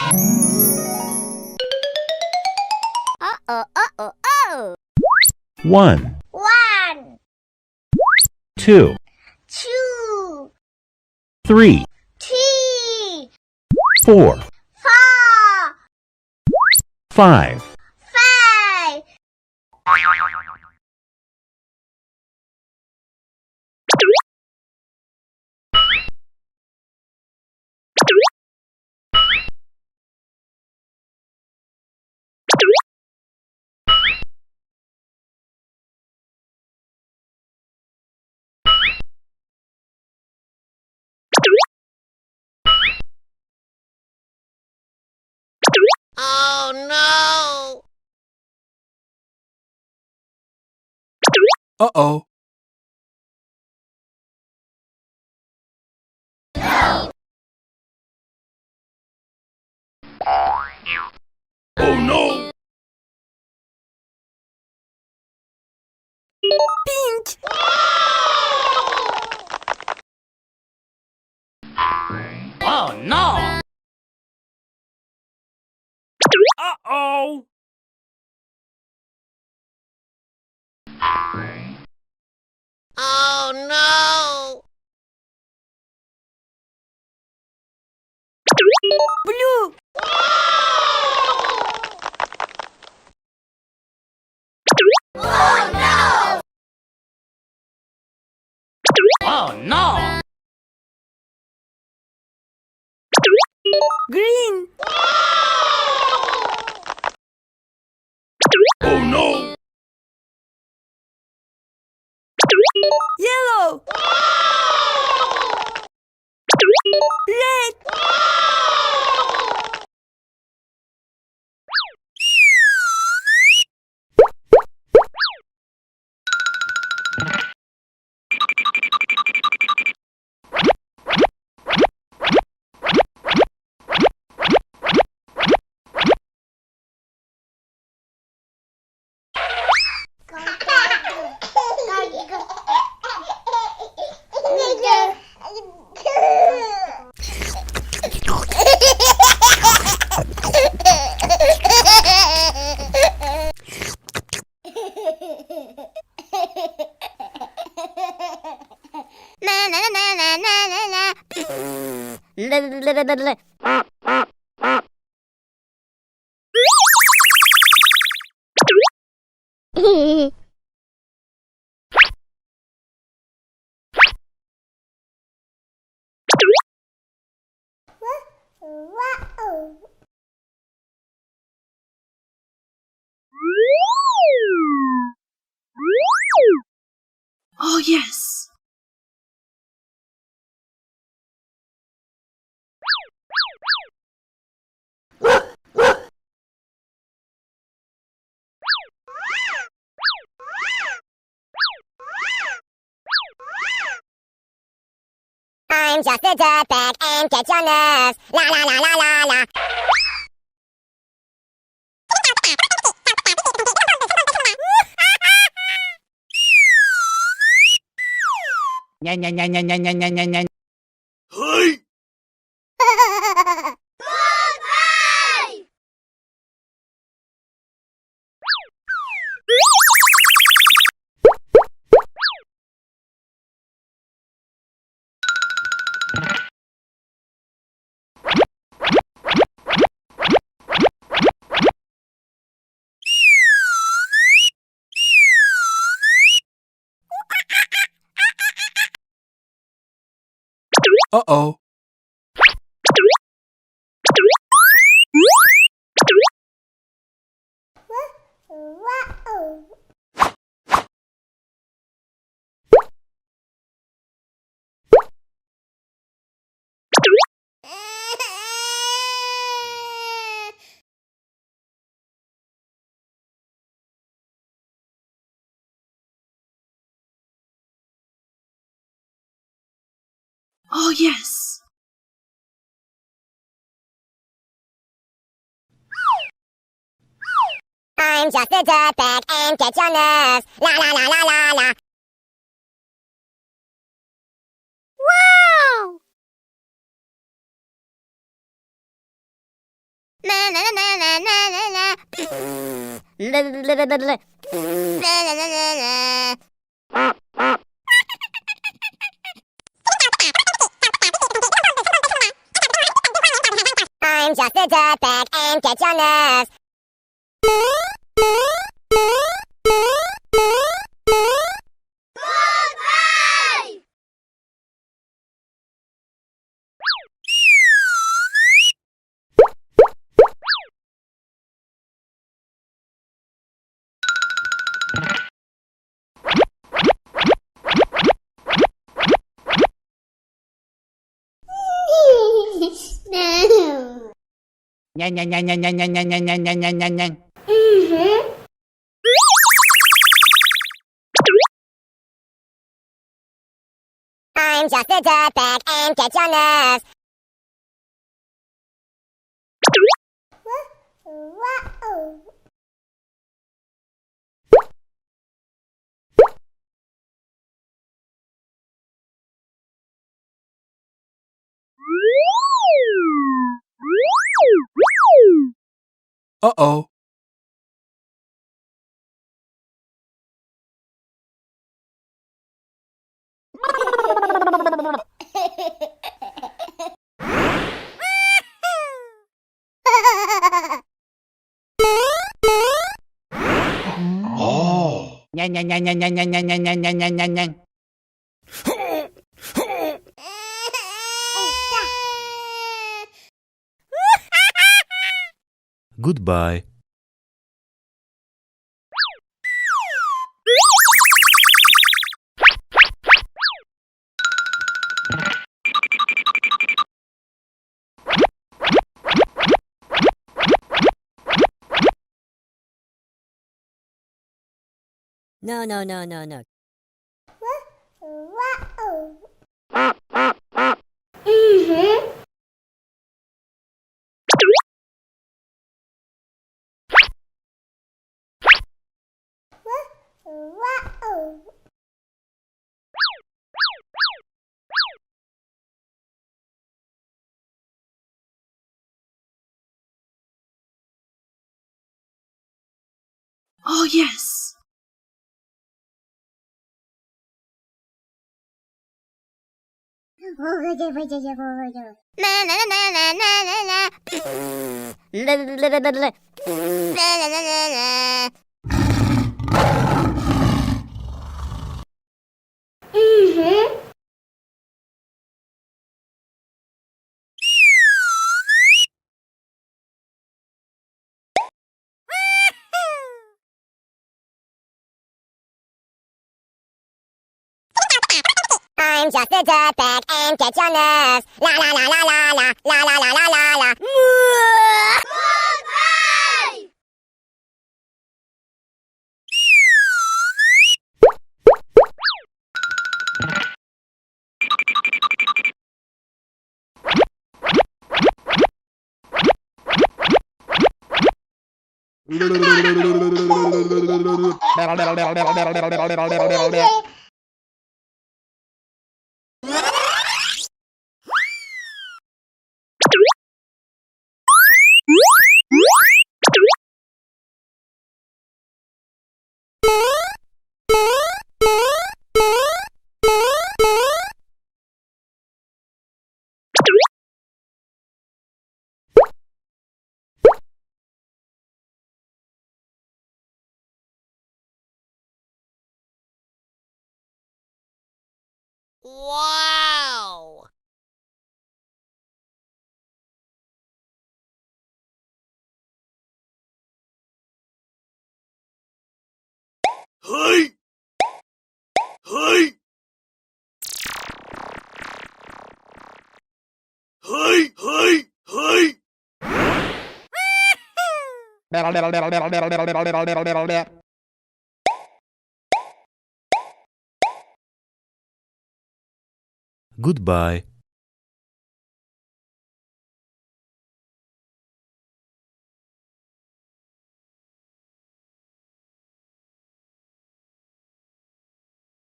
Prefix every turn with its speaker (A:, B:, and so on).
A: Uh-oh, uh-oh, oh!
B: 1,
A: 1,
B: 2,
A: 2,
B: 3,
A: 3,
B: 4,
A: 4,
B: 5.
A: 5. Oh no!
C: Uh-oh. Oh no!
A: Pink!
C: Oh no! Uh-oh!
A: Oh no! Blue! Oh no!
C: Oh no!
A: Green!
C: Oh no!
A: Yellow! Red!
D: Oh, yes.
A: I'm just a dirtbag and get your nerves. La la la la la la.
C: Nya nya nya nya nya nya nya nya nya. Hey!
A: Goodbye!
C: Uh-oh.
D: Oh, yes.
A: I'm just a dirtbag and get your nerves. La la la la la la. Wow! I'm just a dirtbag and get your nerves.
C: Nyan, nyan, nyan, nyan, nyan, nyan, nyan, nyan, nyan, nyan, nyan, nyan.
A: I'm just a dirtbag and get your nerves.
E: Uh-oh. Oh.
C: Nyan, nyan, nyan, nyan, nyan, nyan, nyan, nyan, nyan, nyan, nyan, nyan.
B: Goodbye.
A: No, no, no, no, no.
D: Oh, yes.
A: I'm just a dirtbag and get your nerves. La la la la la la la la la la la la.
C: Wow!
E: Hey! Hey! Hey! Hey! Hey!
B: Goodbye.